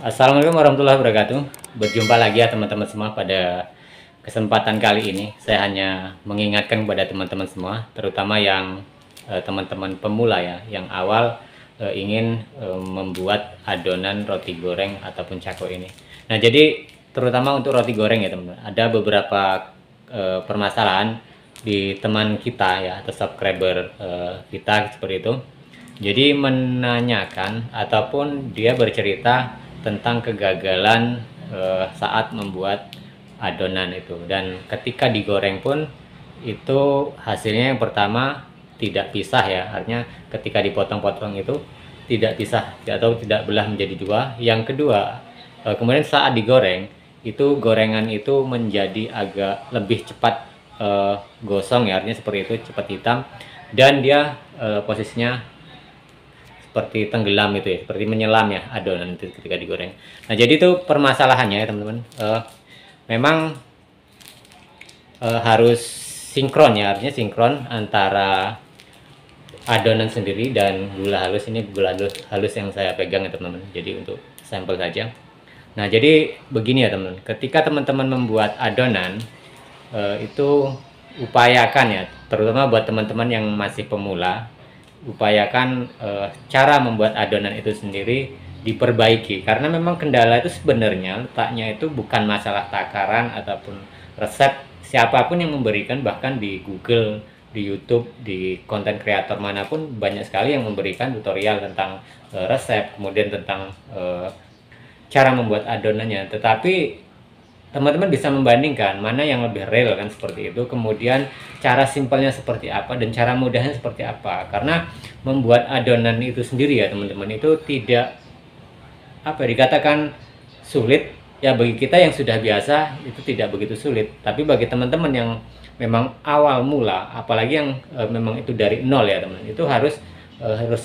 Assalamualaikum warahmatullahi wabarakatuh. Berjumpa lagi ya teman-teman semua pada kesempatan kali ini. Saya hanya mengingatkan kepada teman-teman semua, terutama yang teman-teman pemula ya, yang awal ingin membuat adonan roti goreng ataupun cako ini. Nah, jadi terutama untuk roti goreng ya teman-teman, ada beberapa permasalahan di teman kita ya atau subscriber kita seperti itu. Jadi menanyakan ataupun dia bercerita tentang kegagalan saat membuat adonan itu, dan ketika digoreng pun itu hasilnya yang pertama tidak pisah ya, artinya ketika dipotong-potong itu tidak pisah atau tidak belah menjadi dua. Yang kedua, kemudian saat digoreng itu gorengan itu menjadi agak lebih cepat gosong ya, artinya seperti itu, cepat hitam, dan dia posisinya seperti tenggelam itu ya, seperti menyelam ya adonan itu ketika digoreng. Nah, jadi itu permasalahannya ya teman-teman. Memang harus sinkron ya, artinya sinkron antara adonan sendiri dan gula halus. Ini gula halus yang saya pegang ya teman-teman, jadi untuk sampel saja. Nah, jadi begini ya teman-teman, ketika teman-teman membuat adonan itu upayakan ya, terutama buat teman-teman yang masih pemula, upayakan cara membuat adonan itu sendiri diperbaiki, karena memang kendala itu sebenarnya letaknya itu bukan masalah takaran ataupun resep siapapun yang memberikan, bahkan di Google, di YouTube, di konten kreator manapun banyak sekali yang memberikan tutorial tentang resep, kemudian tentang cara membuat adonannya, tetapi teman-teman bisa membandingkan mana yang lebih real kan, seperti itu. Kemudian cara simpelnya seperti apa dan cara mudahnya seperti apa, karena membuat adonan itu sendiri ya teman-teman itu tidak dikatakan sulit ya, bagi kita yang sudah biasa itu tidak begitu sulit, tapi bagi teman-teman yang memang awal mula, apalagi yang memang itu dari nol ya teman, itu harus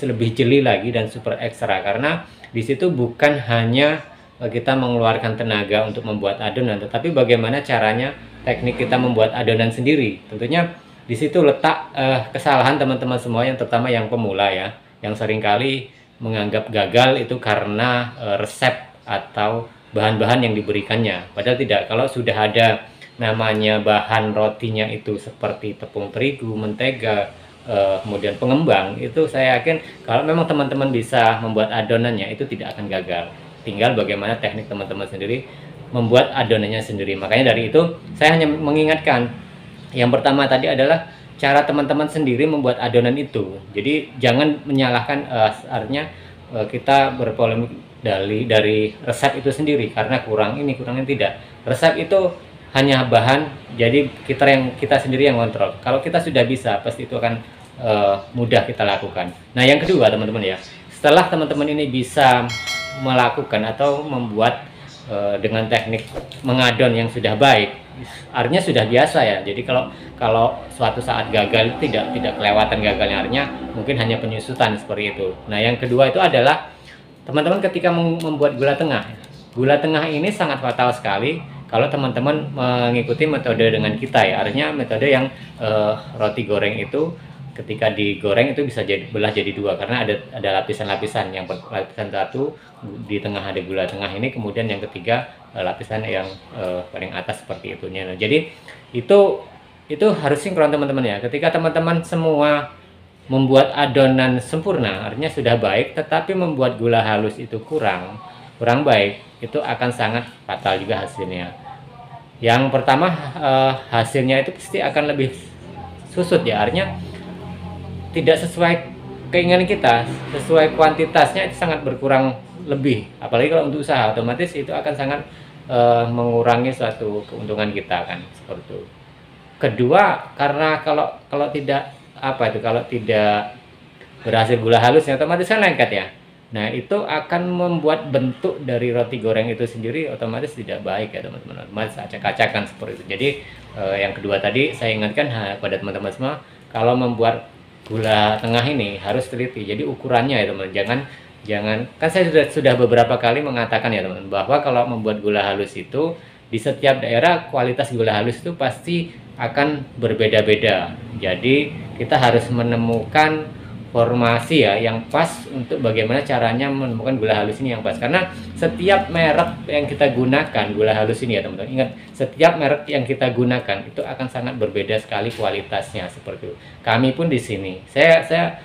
lebih jeli lagi dan super ekstra, karena di situ bukan hanya kita mengeluarkan tenaga untuk membuat adonan, tetapi bagaimana caranya, teknik kita membuat adonan sendiri. Tentunya di situ letak kesalahan teman-teman semua, yang terutama yang pemula ya, yang seringkali menganggap gagal itu karena resep atau bahan-bahan yang diberikannya, padahal tidak. Kalau sudah ada namanya bahan rotinya itu seperti tepung terigu, mentega, kemudian pengembang, itu saya yakin kalau memang teman-teman bisa membuat adonannya itu tidak akan gagal. Tinggal bagaimana teknik teman-teman sendiri membuat adonannya sendiri. Makanya dari itu saya hanya mengingatkan, yang pertama tadi adalah cara teman-teman sendiri membuat adonan itu. Jadi jangan menyalahkan, artinya kita berpolemik dari resep itu sendiri karena kurang ini kurang ini, tidak. Resep itu hanya bahan, jadi kita sendiri yang kontrol. Kalau kita sudah bisa, pasti itu akan mudah kita lakukan. Nah, yang kedua teman-teman ya, setelah teman-teman ini bisa melakukan atau membuat dengan teknik mengadon yang sudah baik, artinya sudah biasa ya. Jadi kalau suatu saat gagal, tidak kelewatan gagalnya, artinya mungkin hanya penyusutan seperti itu. Nah, yang kedua itu adalah teman-teman ketika membuat gula tengah. Gula tengah ini sangat fatal sekali kalau teman-teman mengikuti metode dengan kita ya, artinya metode yang roti goreng itu ketika digoreng itu bisa belah jadi dua, karena ada lapisan-lapisan. Yang lapisan satu di tengah ada gula tengah ini, kemudian yang ketiga lapisan yang paling atas seperti itu. Nah, jadi itu harus sinkron teman-teman ya. Ketika teman-teman semua membuat adonan sempurna, artinya sudah baik, tetapi membuat gula halus itu kurang baik, itu akan sangat fatal juga hasilnya. Yang pertama, hasilnya itu pasti akan lebih susut ya, artinya tidak sesuai keinginan kita, sesuai kuantitasnya itu sangat berkurang lebih. Apalagi kalau untuk usaha, otomatis itu akan sangat mengurangi suatu keuntungan kita kan, seperti itu. Kedua, karena kalau tidak kalau tidak berhasil gula halusnya, otomatis kan lengket ya. Nah, itu akan membuat bentuk dari roti goreng itu sendiri otomatis tidak baik ya teman-teman, otomatis acak-acakan seperti itu. Jadi yang kedua tadi saya ingatkan pada teman-teman semua, kalau membuat gula tengah ini harus teliti. Jadi ukurannya ya teman, jangan kan saya sudah beberapa kali mengatakan ya teman, bahwa kalau membuat gula halus itu di setiap daerah kualitas gula halus itu pasti akan berbeda-beda. Jadi kita harus menemukan informasi ya yang pas untuk bagaimana caranya menemukan gula halus ini yang pas, karena setiap merek yang kita gunakan gula halus ini ya teman-teman, ingat, setiap merek yang kita gunakan itu akan sangat berbeda sekali kualitasnya. Seperti itu kami pun di sini saya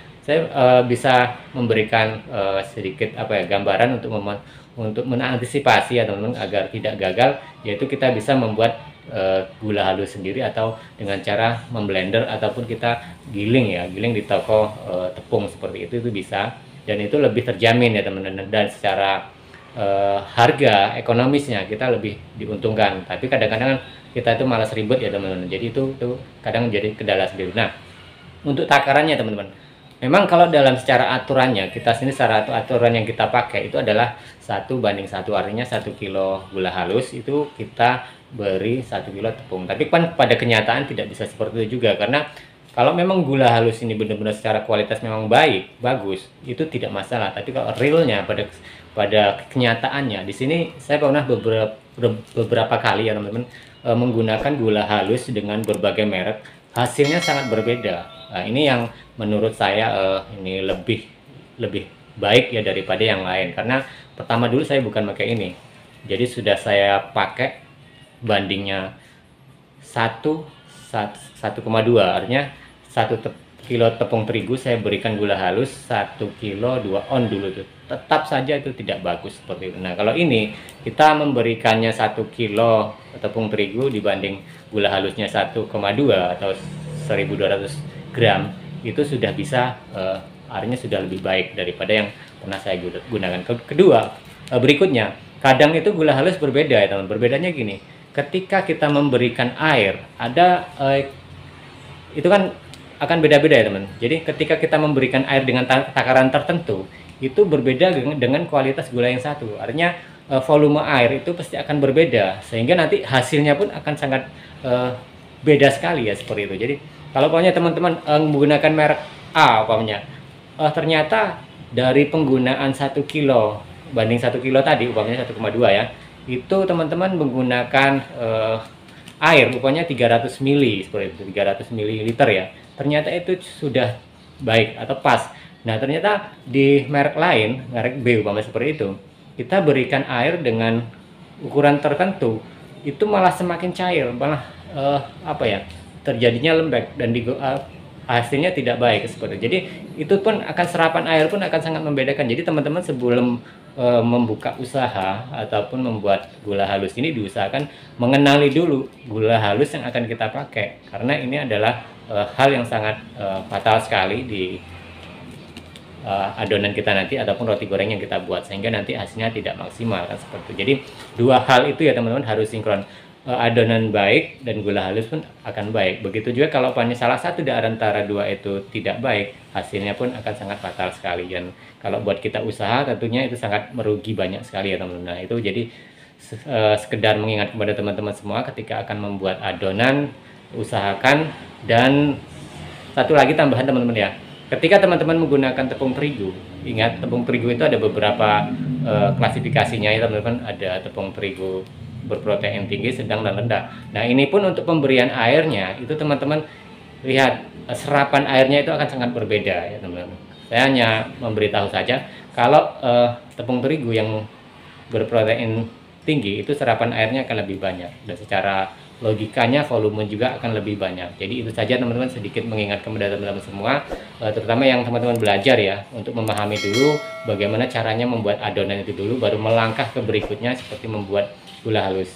bisa memberikan sedikit gambaran untuk mengantisipasi ya teman-teman agar tidak gagal, yaitu kita bisa membuat gula halus sendiri atau dengan cara memblender ataupun kita giling di toko tepung seperti itu bisa, dan itu lebih terjamin ya teman-teman, dan secara harga ekonomisnya kita lebih diuntungkan. Tapi kadang-kadang kita itu malas ribet ya teman-teman, jadi itu kadang jadi kendala sendiri. Nah, untuk takarannya teman-teman, memang kalau dalam secara aturannya kita sini, secara aturan yang kita pakai itu adalah 1:1, artinya 1 kilo gula halus itu kita beri 1 kilo tepung. Tapi kan pada kenyataan tidak bisa seperti itu juga, karena kalau memang gula halus ini benar-benar secara kualitas memang bagus, itu tidak masalah. Tapi kalau realnya pada kenyataannya di sini, saya pernah beberapa kali ya teman-teman menggunakan gula halus dengan berbagai merek, hasilnya sangat berbeda. Nah, ini yang menurut saya ini lebih baik ya daripada yang lain, karena pertama dulu saya bukan pakai ini, jadi sudah saya pakai bandingnya 1,2, artinya 1 kilo tepung terigu saya berikan gula halus 1 kilo 2 on dulu tuh, tetap saja itu tidak bagus seperti itu. Nah, kalau ini kita memberikannya 1 kilo tepung terigu dibanding gula halusnya 1,2 atau 1200 gram, itu sudah bisa artinya sudah lebih baik daripada yang pernah saya gunakan. Kedua, berikutnya, kadang itu gula halus berbeda ya teman. Berbedanya gini, ketika kita memberikan air, itu kan akan beda-beda ya teman. Jadi ketika kita memberikan air dengan takaran tertentu, itu berbeda dengan kualitas gula yang satu. Artinya volume air itu pasti akan berbeda, sehingga nanti hasilnya pun akan sangat beda sekali ya seperti itu. Jadi kalau pokoknya teman-teman menggunakan merek A ternyata dari penggunaan 1 kilo banding 1 kilo tadi, umpamanya 1,2 ya, itu teman-teman menggunakan air umpamanya 300 mili seperti itu, 300 ml ya, ternyata itu sudah baik atau pas. Nah, ternyata di merek lain, merek B umpamanya seperti itu, kita berikan air dengan ukuran tertentu, itu malah semakin cair, malah terjadinya lembek dan hasilnya tidak baik seperti itu. Jadi itu pun akan serapan air pun akan sangat membedakan. Jadi teman-teman sebelum membuka usaha ataupun membuat gula halus ini, diusahakan mengenali dulu gula halus yang akan kita pakai, karena ini adalah hal yang sangat fatal sekali di adonan kita nanti ataupun roti goreng yang kita buat, sehingga nanti hasilnya tidak maksimal kan seperti itu. Jadi dua hal itu ya teman-teman harus sinkron. Adonan baik dan gula halus pun akan baik. Begitu juga kalau salah satu dari antara dua itu tidak baik, hasilnya pun akan sangat fatal sekali. Dan kalau buat kita usaha tentunya itu sangat merugi banyak sekali ya teman-teman. Nah, itu jadi sekedar mengingat kepada teman-teman semua, ketika akan membuat adonan usahakan. Dan satu lagi tambahan teman-teman ya, ketika teman-teman menggunakan tepung terigu, ingat tepung terigu itu ada beberapa klasifikasinya ya teman-teman. Ada tepung terigu berprotein tinggi, sedang, dan rendah. Nah, ini pun untuk pemberian airnya itu teman-teman lihat, serapan airnya itu akan sangat berbeda ya teman-teman. Saya hanya memberitahu saja kalau tepung terigu yang berprotein tinggi itu serapan airnya akan lebih banyak, dan secara logikanya volume juga akan lebih banyak. Jadi itu saja teman-teman, sedikit mengingat kepada teman-teman semua, terutama yang teman-teman belajar ya, untuk memahami dulu bagaimana caranya membuat adonan itu dulu, baru melangkah ke berikutnya seperti membuat gula halus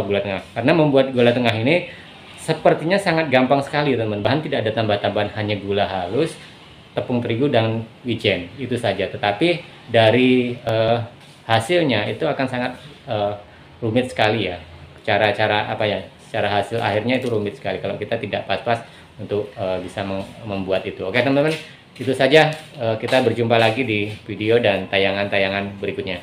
gula tengah. Karena membuat gula tengah ini sepertinya sangat gampang sekali teman-teman. Bahan tidak ada tambah-tambahan, hanya gula halus, tepung terigu, dan wijen, itu saja. Tetapi dari hasilnya itu akan sangat rumit sekali ya. Secara hasil akhirnya itu rumit sekali kalau kita tidak pas-pas untuk bisa membuat itu. Oke teman-teman, itu saja. Kita berjumpa lagi di video dan tayangan-tayangan berikutnya.